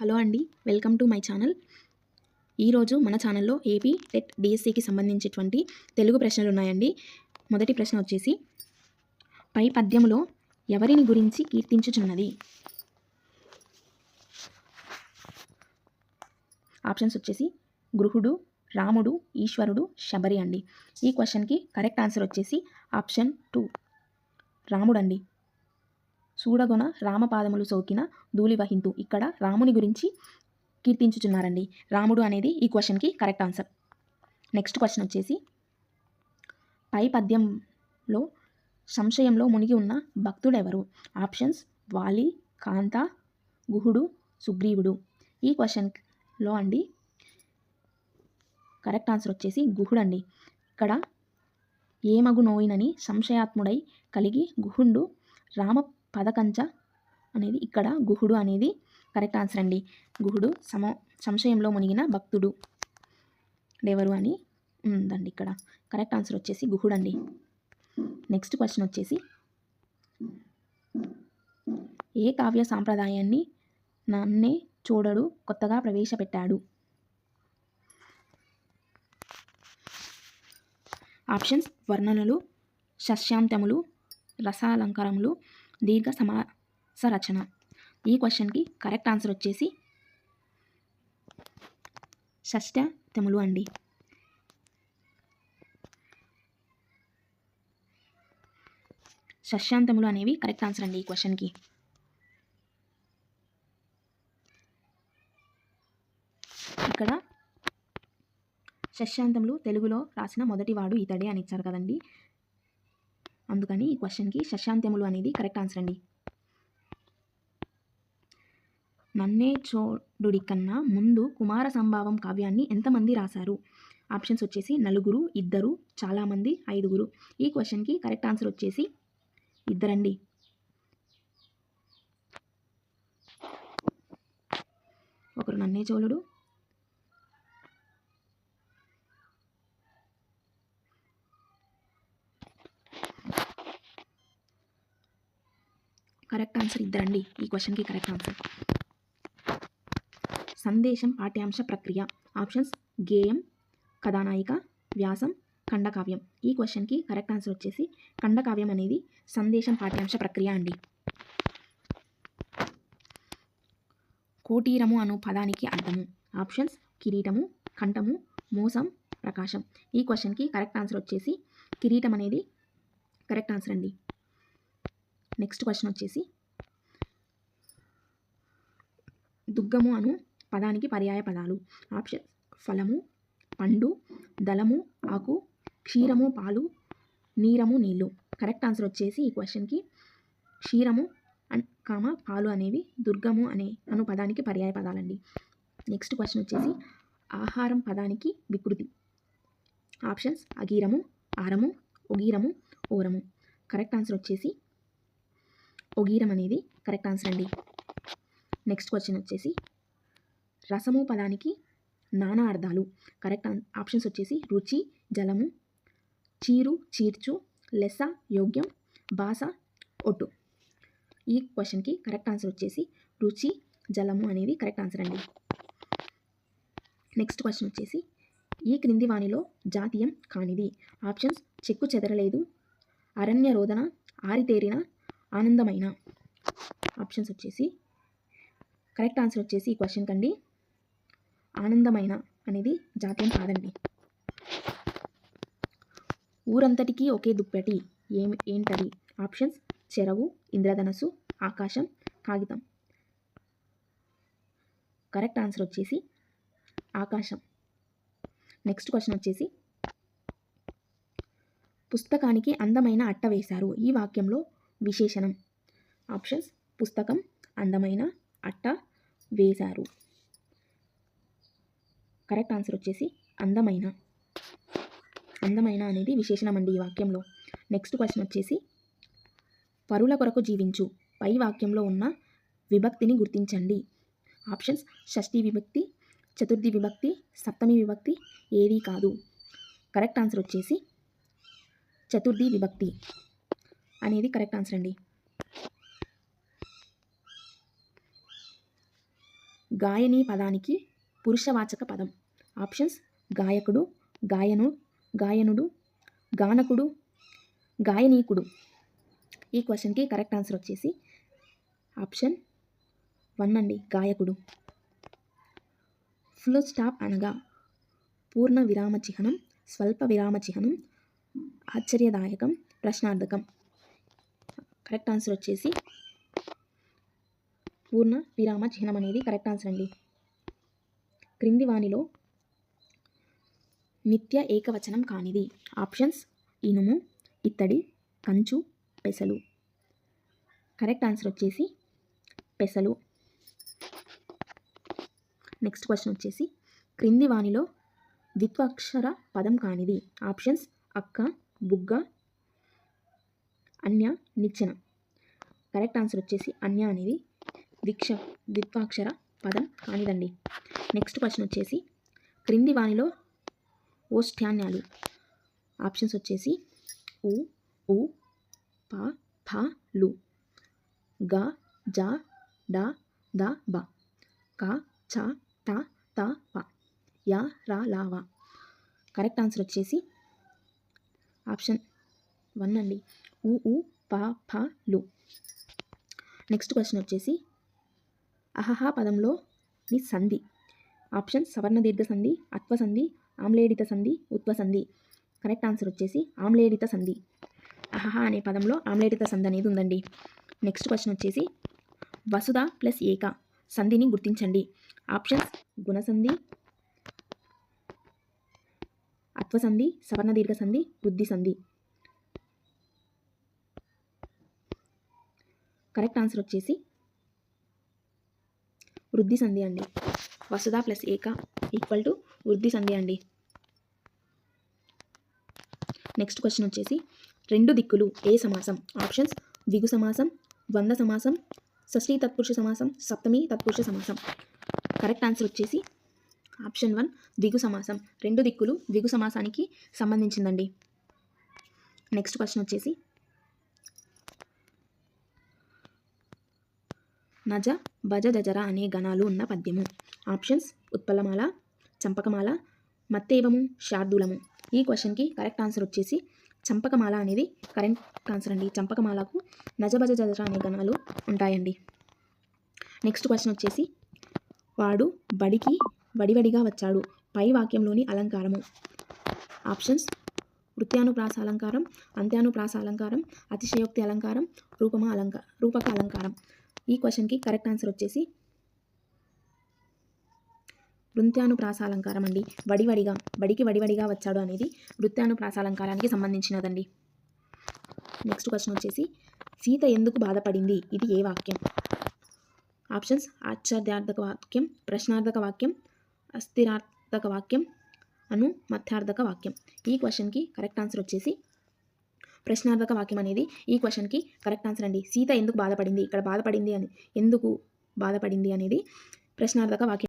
Hello అండి, welcome to my channel. ఈరోజు మన ఛానల్లో ఏపీ టెట్ డిఎస్సికి సంబంధించినటువంటి తెలుగు ప్రశ్నలు ఉన్నాయండి. మొదటి ప్రశ్న వచ్చేసి, పై పద్యములో ఎవరిని గురించి కీర్తించుచున్నది? ఆప్షన్స్ వచ్చేసి గృహుడు, రాముడు, ఈశ్వరుడు, శబరి అండి. ఈ క్వశ్చన్కి కరెక్ట్ ఆన్సర్ వచ్చేసి ఆప్షన్ 2 రాముడు అండి. చూడగొన రామపాదములు సోకిన ధూళి వహింతు. ఇక్కడ రాముని గురించి కీర్తించుచున్నారండి. రాముడు అనేది ఈ క్వశ్చన్కి కరెక్ట్ ఆన్సర్. నెక్స్ట్ క్వశ్చన్ వచ్చేసి, పై పద్యంలో సంశయంలో మునిగి ఉన్న భక్తుడెవరు? ఆప్షన్స్ వాలి, కాంత, గుహుడు, సుగ్రీవుడు. ఈ క్వశ్చన్లో అండి కరెక్ట్ ఆన్సర్ వచ్చేసి గుహుడు అండి. ఇక్కడ ఏమగు నోయినని సంశయాత్ముడై కలిగి గుహుండు రామ పదకంచ అనేది ఇక్కడ గుహుడు అనేది కరెక్ట్ ఆన్సర్ అండి. గుహుడు సంశయంలో మునిగిన భక్తుడు ఎవరు అని ఉందండి. ఇక్కడ కరెక్ట్ ఆన్సర్ వచ్చేసి గుహుడు అండి. నెక్స్ట్ క్వశ్చన్ వచ్చేసి, ఏ కావ్య సాంప్రదాయాన్ని నన్నే చూడడు కొత్తగా ప్రవేశపెట్టాడు? ఆప్షన్స్ వర్ణనలు, షష్యాంతములు, రసాలంకారములు, దీర్ఘ సమాస రచన. ఈ క్వశ్చన్కి కరెక్ట్ ఆన్సర్ వచ్చేసి షష్ట్యతములు అండి. షష్యాంతములు అనేవి కరెక్ట్ ఆన్సర్ అండి ఈ క్వశ్చన్కి. ఇక్కడ షష్యాంతములు తెలుగులో రాసిన మొదటివాడు ఇతడే అని ఇచ్చారు కదండి. అందుకని ఈ క్వశ్చన్కి షష్యాంతములు అనేది కరెక్ట్ ఆన్సర్ అండి. నన్నే చోడుడి కన్నా ముందు కుమార సంభావం కావ్యాన్ని ఎంతమంది రాశారు? ఆప్షన్స్ వచ్చేసి నలుగురు, ఇద్దరు, చాలామంది, ఐదుగురు. ఈ క్వశ్చన్కి కరెక్ట్ ఆన్సర్ వచ్చేసి ఇద్దరండి. ఒకరు నన్నే చోళుడు, కరెక్ట్ ఆన్సర్ ఇద్దరండి ఈ క్వశ్చన్కి కరెక్ట్ ఆన్సర్. సందేశం పాఠ్యాంశ ప్రక్రియ. ఆప్షన్స్ గేయం, కథానాయిక, వ్యాసం, ఖండకావ్యం. ఈ క్వశ్చన్కి కరెక్ట్ ఆన్సర్ వచ్చేసి ఖండకావ్యం అనేది సందేశం పాఠ్యాంశ ప్రక్రియ అండి. కోటీరము అను పదానికి అర్థము? ఆప్షన్స్ కిరీటము, కంఠము, మోసం, ప్రకాశం. ఈ క్వశ్చన్కి కరెక్ట్ ఆన్సర్ వచ్చేసి కిరీటం అనేది కరెక్ట్ ఆన్సర్ అండి. నెక్స్ట్ క్వశ్చన్ వచ్చేసి, దుగ్గము అను పదానికి పర్యాయ పదాలు? ఆప్షన్ ఫలము, పండు, దళము, ఆకు, క్షీరము, పాలు, నీరము, నీళ్ళు. కరెక్ట్ ఆన్సర్ వచ్చేసి ఈ క్వశ్చన్కి క్షీరము పాలు అనేవి దుర్గము అను పదానికి పర్యాయ పదాలండి. నెక్స్ట్ క్వశ్చన్ వచ్చేసి, ఆహారం పదానికి వికృతి? ఆప్షన్స్ అగీరము, ఆరము, ఒగీరము, ఓరము. కరెక్ట్ ఆన్సర్ వచ్చేసి ఒగీరం అనేది కరెక్ట్ ఆన్సర్ అండి. నెక్స్ట్ క్వశ్చన్ వచ్చేసి, రసము పదానికి నానా అర్థాలు? కరెక్ట్ ఆప్షన్స్ వచ్చేసి రుచి, జలము, చీరు, చీర్చు, లెస్స, యోగ్యం, బాస, ఒట్టు. ఈ క్వశ్చన్కి కరెక్ట్ ఆన్సర్ వచ్చేసి రుచి, జలము అనేది కరెక్ట్ ఆన్సర్ అండి. నెక్స్ట్ క్వశ్చన్ వచ్చేసి, ఈ క్రింది వానిలో జాతీయం కానిది? ఆప్షన్స్ చెక్కు చెదరలేదు, అరణ్య రోదన, ఆరితేరిన, ఆనందమైన. ఆప్షన్స్ వచ్చేసి కరెక్ట్ ఆన్సర్ వచ్చేసి ఈ క్వశ్చన్ కండి ఆనందమైన అనేది జాతీయం కాదండి. ఊరంతటికీ ఒకే దుప్పటి ఏంటది? ఆప్షన్స్ చెరవు, ఇంద్రధనస్సు, ఆకాశం, కాగితం. కరెక్ట్ ఆన్సర్ వచ్చేసి ఆకాశం. నెక్స్ట్ క్వశ్చన్ వచ్చేసి, పుస్తకానికి అందమైన అట్ట వేశారు. ఈ వాక్యంలో విశేషణం? ఆప్షన్స్ పుస్తకం, అందమైన, అట్ట, వేశారు. కరెక్ట్ ఆన్సర్ వచ్చేసి అందమైన. అందమైన అనేది విశేషణం అండి ఈ వాక్యంలో. నెక్స్ట్ క్వశ్చన్ వచ్చేసి, పరుల కొరకు జీవించు పై వాక్యంలో ఉన్న విభక్తిని గుర్తించండి. ఆప్షన్స్ షష్ఠీ విభక్తి, చతుర్థి విభక్తి, సప్తమి విభక్తి, ఏది కాదు. కరెక్ట్ ఆన్సర్ వచ్చేసి చతుర్థి విభక్తి అనేది కరెక్ట్ ఆన్సర్ అండి. గాయని పదానికి పురుషవాచక పదం. ఆప్షన్స్ గాయకుడు, గాయనుడు, గానకుడు, గాయనీకుడు. ఈ క్వశ్చన్కి కరెక్ట్ ఆన్సర్ వచ్చేసి ఆప్షన్ 1 అండి, గాయకుడు. ఫుల్ స్టాప్ అనగా పూర్ణ విరామ చిహ్నం, స్వల్ప విరామ చిహ్నం, ఆశ్చర్యదాయకం, ప్రశ్నార్థకం. కరెక్ట్ ఆన్సర్ వచ్చేసి పూర్ణ విరామ చిహ్నం అనేది కరెక్ట్ ఆన్సర్ అండి. క్రింది వానిలో నిత్య ఏకవచనం కానిది. ఆప్షన్స్ ఇనుము, ఇత్తడి, కంచు, పెసలు. కరెక్ట్ ఆన్సర్ వచ్చేసి పెసలు. నెక్స్ట్ క్వశ్చన్ వచ్చేసి క్రింది వానిలో ద్విత్వాక్షర పదం కానిది. ఆప్షన్స్ అక్క, బుగ్గ, అన్య, నిచ్చెన. కరెక్ట్ ఆన్సర్ వచ్చేసి అన్య అనేది ద్విత్వాక్షర పదం కానిదండి. నెక్స్ట్ క్వశ్చన్ వచ్చేసి క్రింది వానిలో ఓష్ఠ్యాన్యాలు. ఆప్షన్స్ వచ్చేసి ఉ, ఊ, ప, ఫ, లు, గ, జ, డ, ద, బ, క, చ, ట, త, ప, య, ర, ల, వ. కరెక్ట్ ఆన్సర్ వచ్చేసి ఆప్షన్ 1 అండి, ఉ, ఊ, ప, ఫ, లు. నెక్స్ట్ క్వశ్చన్ వచ్చేసి అహహ పదంలోని సంధి. ఆప్షన్ సవర్ణ దీర్ఘ సంధి, అత్వ సంధి, ఆమ్లేడిత సంధి, ఉత్వ సంధి. కరెక్ట్ ఆన్సర్ వచ్చేసి ఆమ్లేడిత సంధి. అహహ అనే పదంలో ఆమ్లేడిత సంధి అనేది ఉందండి. నెక్స్ట్ క్వశ్చన్ వచ్చేసి వసుధ ప్లస్ ఏక సంధిని గుర్తించండి. ఆప్షన్స్ గుణసంధి, అత్వ సంధి, సవర్ణ దీర్ఘ సంధి, వృద్ధి సంధి. కరెక్ట్ ఆన్సర్ వచ్చేసి వృద్ధి సంధి అండి. వసుధ ప్లస్ ఏక ఈక్వల్ టు వృద్ధి సంధి అండి. నెక్స్ట్ క్వశ్చన్ వచ్చేసి రెండు దిక్కులు ఏ సమాసం. ఆప్షన్స్ ద్విగు సమాసం, ద్వంద్వ సమాసం, షష్ఠీ తత్పురుష సమాసం, సప్తమి తత్పురుష సమాసం. కరెక్ట్ ఆన్సర్ వచ్చేసి ఆప్షన్ 1 ద్విగు సమాసం. రెండు దిక్కులు ద్విగు సమాసానికి సంబంధించిందండి. నెక్స్ట్ క్వశ్చన్ వచ్చేసి నజ, భజ, జజర అనే గణాలు ఉన్న పద్యము. ఆప్షన్స్ ఉత్పలమాల, చంపకమాల, మత్తేవము, శార్దూలము. ఈ క్వశ్చన్కి కరెక్ట్ ఆన్సర్ వచ్చేసి చంపకమాల అనేది కరెక్ట్ ఆన్సర్ అండి. చంపకమాలకు నజ, భజ, జజర అనే గణాలు ఉంటాయండి. నెక్స్ట్ క్వశ్చన్ వచ్చేసి వాడు బడికి వడివడిగా వచ్చాడు పై వాక్యంలోని అలంకారము. ఆప్షన్స్ వృత్యానుప్రాస అలంకారం, అంత్యానుప్రాస అలంకారం, అతిశయోక్తి అలంకారం, రూపక అలంకారం. ఈ క్వశ్చన్కి కరెక్ట్ ఆన్సర్ వచ్చేసి వృత్యానుప్రాస అలంకారం అండి. బడికి వడివడిగా వచ్చాడు అనేది వృత్యానుప్రాస అలంకారానికి సంబంధించినదండి. నెక్స్ట్ క్వశ్చన్ వచ్చేసి సీత ఎందుకు బాధపడింది. ఇది ఏ వాక్యం. ఆప్షన్స్ ఆశ్చర్యార్థక వాక్యం, ప్రశ్నార్థక వాక్యం, అస్థిరార్థక వాక్యం, మధ్యార్థక వాక్యం. ఈ క్వశ్చన్కి కరెక్ట్ ఆన్సర్ వచ్చేసి ప్రశ్నార్థక వాక్యం అనేది ఈ క్వశ్చన్కి కరెక్ట్ ఆన్సర్ అండి. సీత ఎందుకు బాధపడింది, ఇక్కడ ఎందుకు బాధపడింది అనేది ప్రశ్నార్థక వాక్యం.